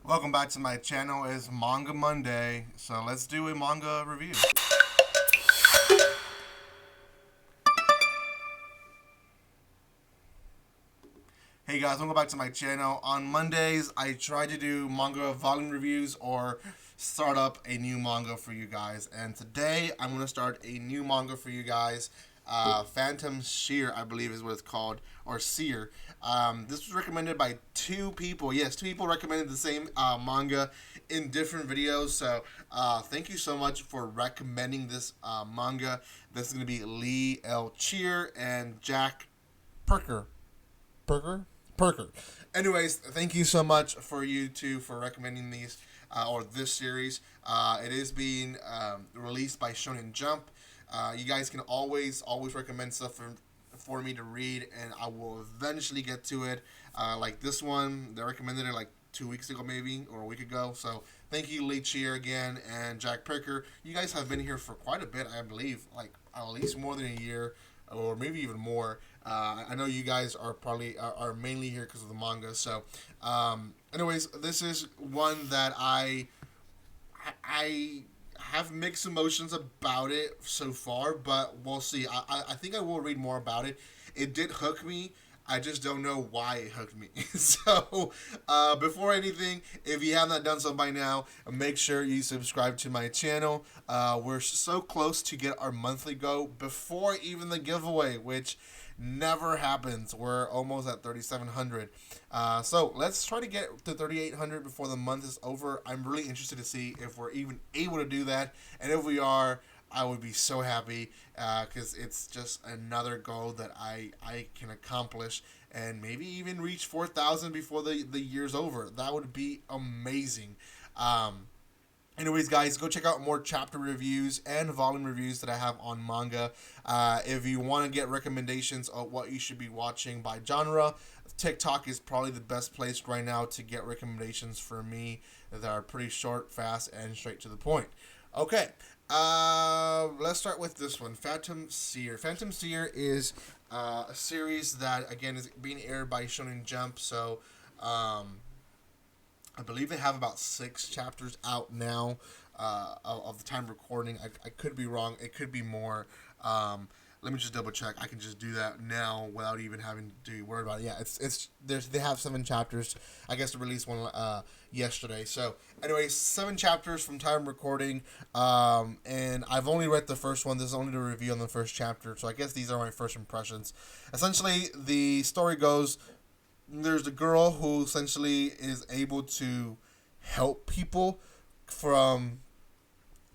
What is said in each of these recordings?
Welcome back to my channel. It's Manga Monday, so let's do a manga review. Hey guys, welcome back to my channel. On Mondays, I try to do manga volume reviews or start up a new manga for you guys. And today, I'm going to start a new manga for you guys. Phantom Seer, I believe is what it's called, or Seer. This was recommended by two people. Yes, two people recommended the same manga in different videos. So thank you so much for recommending this manga. This is going to be Lee L. Cheer and Jack Perker. Perker. Anyways, thank you so much for you two for recommending these or this series. It is being released by Shonen Jump. You guys can always recommend stuff for me to read, and I will eventually get to it. Like this one, they recommended it like 2 weeks ago, maybe, or a week ago. So thank you, Lee Cheer again, and Jack Perker. You guys have been here for quite a bit, I believe, like at least more than a year, or maybe even more. I know you guys are probably are mainly here because of the manga. So, anyways, this is one that I have mixed emotions about it so far, but we'll see. I think I will read more about it. It did hook me. I just don't know why it hooked me. So, before anything, if you have not done so by now, make sure you subscribe to my channel. We're so close to get our monthly goal before even the giveaway, which never happens. We're almost at 3,700. So let's try to get to 3,800 before the month is over. I'm really interested to see if we're even able to do that, and if we are, I would be so happy because it's just another goal that I can accomplish and maybe even reach 4,000 before the year's over. That would be amazing. Anyways, guys, go check out more chapter reviews and volume reviews that I have on manga. If you want to get recommendations of what you should be watching by genre, TikTok is probably the best place right now to get recommendations for me that are pretty short, fast, and straight to the point. Okay, let's start with this one, Phantom Seer. Phantom Seer is a series that, again, is being aired by Shonen Jump, so I believe they have about 6 chapters out now of the time recording. I could be wrong. It could be more. Let me just double check. I can just do that now without even having to worry about it. Yeah, they have 7 chapters. I guess they released one yesterday. So, anyway, 7 chapters from time recording. And I've only read the first one. This is only the review on the first chapter. So I guess these are my first impressions. Essentially, the story goes, there's a girl who essentially is able to help people from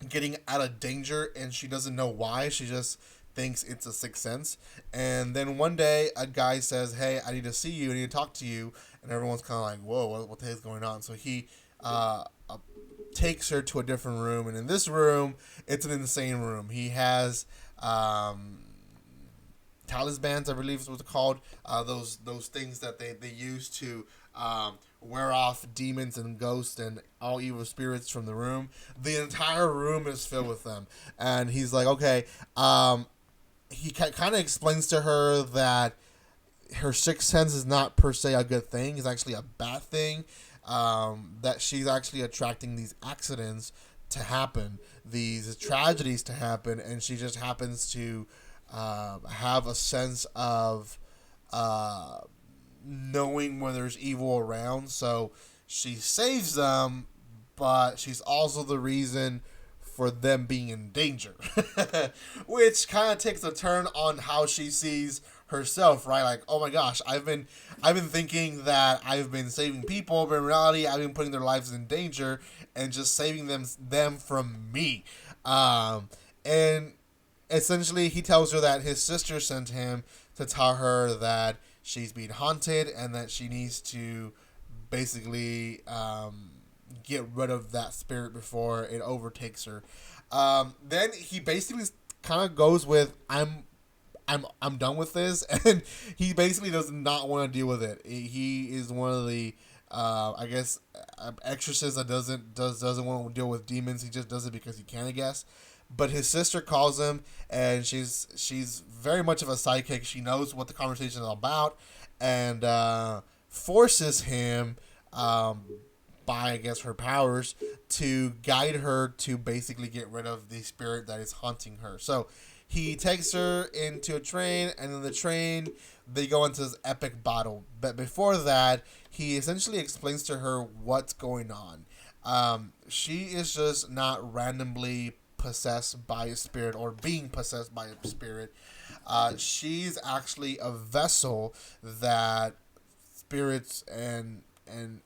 getting out of danger, and she doesn't know why. She just thinks it's a sixth sense. And then one day, a guy says, "Hey, I need to see you. I need to talk to you." And everyone's kind of like, "Whoa, what the heck is going on?" So he takes her to a different room, and in this room, it's an insane room. He has talismans, I believe is what it's called. Those things that they use to wear off demons and ghosts and all evil spirits from the room. The entire room is filled with them, and he's like, okay. He kind of explains to her that her sixth sense is not per se a good thing; it's actually a bad thing. That she's actually attracting these accidents to happen, these tragedies to happen, and she just happens to have a sense of knowing when there's evil around. So she saves them, but she's also the reason for them being in danger, which kind of takes a turn on how she sees herself, right? Like, oh my gosh, I've been thinking that I've been saving people, but in reality, I've been putting their lives in danger and just saving them from me. And essentially, he tells her that his sister sent him to tell her that she's being haunted and that she needs to basically get rid of that spirit before it overtakes her. Then he basically kind of goes with, I'm done with this," and he basically does not want to deal with it. He is one of the I guess exorcists that doesn't want to deal with demons. He just does it because he can, I guess. But his sister calls him, and she's very much of a sidekick. She knows what the conversation is about, and forces him by, I guess, her powers to guide her to basically get rid of the spirit that is haunting her. So he takes her into a train, and in the train, they go into this epic battle. But before that, he essentially explains to her what's going on. She is just not randomly possessed by a spirit or being possessed by a spirit. She's actually a vessel that spirits and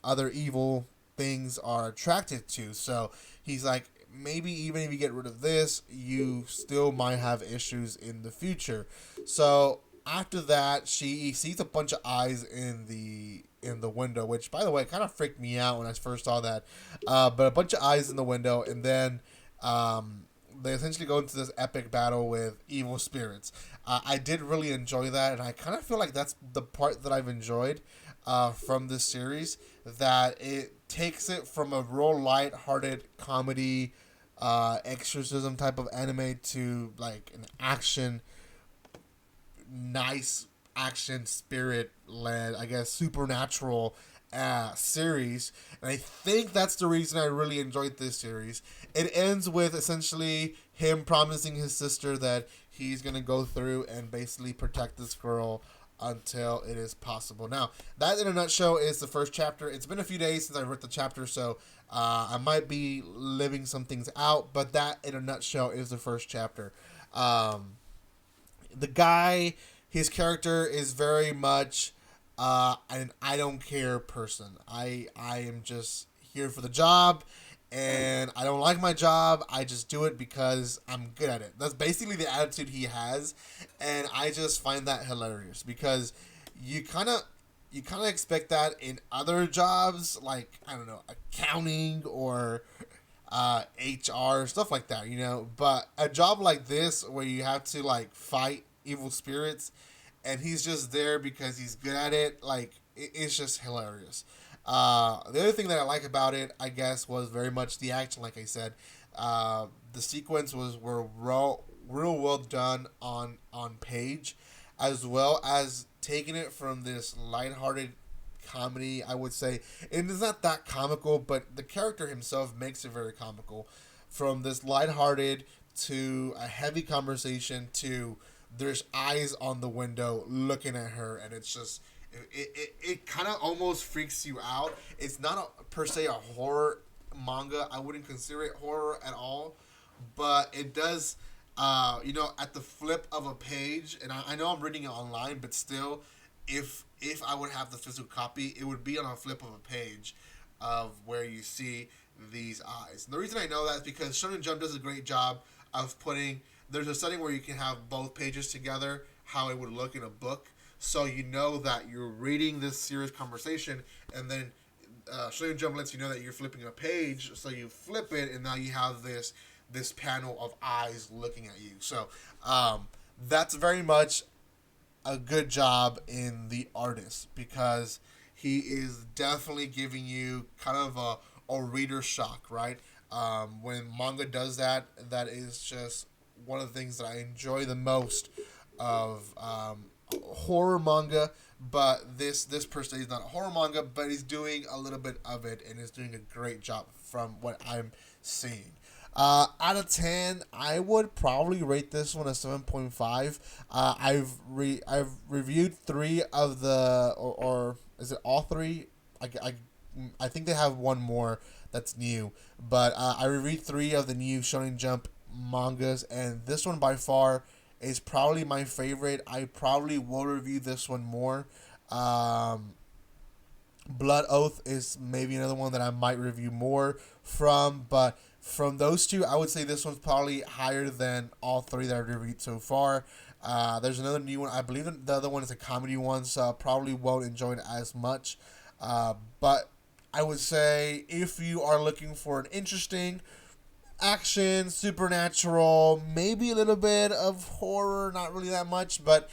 other evil things are attracted to. So he's like, maybe even if you get rid of this, you still might have issues in the future. So after that, she sees a bunch of eyes in the window, which, by the way, kind of freaked me out when I first saw that. But a bunch of eyes in the window, and then they essentially go into this epic battle with evil spirits. I did really enjoy that, and I kind of feel like that's the part that I've enjoyed from this series, that it takes it from a real light-hearted comedy, exorcism type of anime to like an nice action spirit-led, I guess, supernatural series. And I think that's the reason I really enjoyed this series. It ends with essentially him promising his sister that he's going to go through and basically protect this girl until it is possible. Now, that in a nutshell is the first chapter. It's been a few days since I read the chapter, so I might be leaving some things out, but that in a nutshell is the first chapter. The guy, his character is very much an I don't care person. I am just here for the job, and I don't like my job. I just do it because I'm good at it. That's basically the attitude he has, and I just find that hilarious because you kind of expect that in other jobs, like, I don't know, accounting or HR, stuff like that, you know. But a job like this where you have to like fight evil spirits, and he's just there because he's good at it, like, it's just hilarious. The other thing that I like about it, I guess, was very much the action. Like I said, the sequence were real well done on page, as well as taking it from this lighthearted comedy. I would say it is not that comical, but the character himself makes it very comical. From this lighthearted to a heavy conversation to there's eyes on the window looking at her, and it's just it kind of almost freaks you out. It's not per se a horror manga. I wouldn't consider it horror at all, but it does, at the flip of a page, and I know I'm reading it online, but still, if I would have the physical copy, it would be on a flip of a page of where you see these eyes. And the reason I know that is because Shonen Jump does a great job of putting, there's a setting where you can have both pages together, how it would look in a book. So you know that you're reading this serious conversation, and then Shonen Jump lets you know that you're flipping a page. So you flip it, and now you have this panel of eyes looking at you. So that's very much a good job in the artist, because he is definitely giving you kind of a reader shock, right? When manga does that, that is just one of the things that I enjoy the most of horror manga. But this per se is not a horror manga, but he's doing a little bit of it, and is doing a great job from what I'm seeing. Out of 10, I would probably rate this one a 7.5. I've reviewed 3 of the, or is it all 3? I think they have one more that's new, but I reviewed 3 of the new Shonen Jump mangas, and this one by far is probably my favorite. I probably will review this one more. Blood Oath is maybe another one that I might review more from, but from those 2, I would say this one's probably higher than all 3 that I've reviewed so far. There's another new one. I believe the other one is a comedy one, so I probably won't enjoy it as much. But I would say if you are looking for an interesting action, supernatural, maybe a little bit of horror, not really that much, but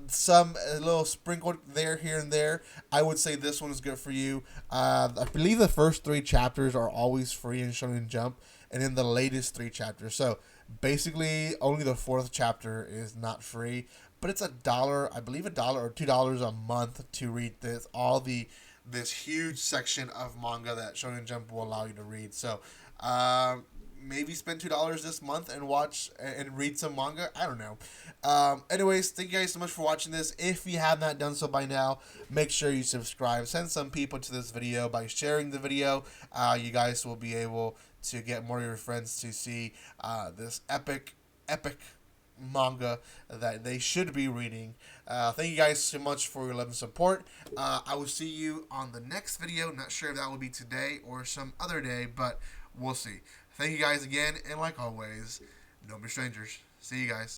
some a little sprinkled there, here and there, I would say this one is good for you. I believe the first 3 chapters are always free in Shonen Jump, and in the latest 3 chapters. So basically, only the 4th chapter is not free, but it's $1, I believe $1 or $2 a month to read this. All the this huge section of manga that Shonen Jump will allow you to read. So, maybe spend $2 this month and watch and read some manga. I don't know. Anyways, thank you guys so much for watching this. If you have not done so by now, make sure you subscribe. Send some people to this video by sharing the video. You guys will be able to get more of your friends to see this epic manga that they should be reading. Thank you guys so much for your love and support. I will see you on the next video. Not sure if that will be today or some other day, but we'll see. Thank you guys again, and like always, don't be strangers. See you guys.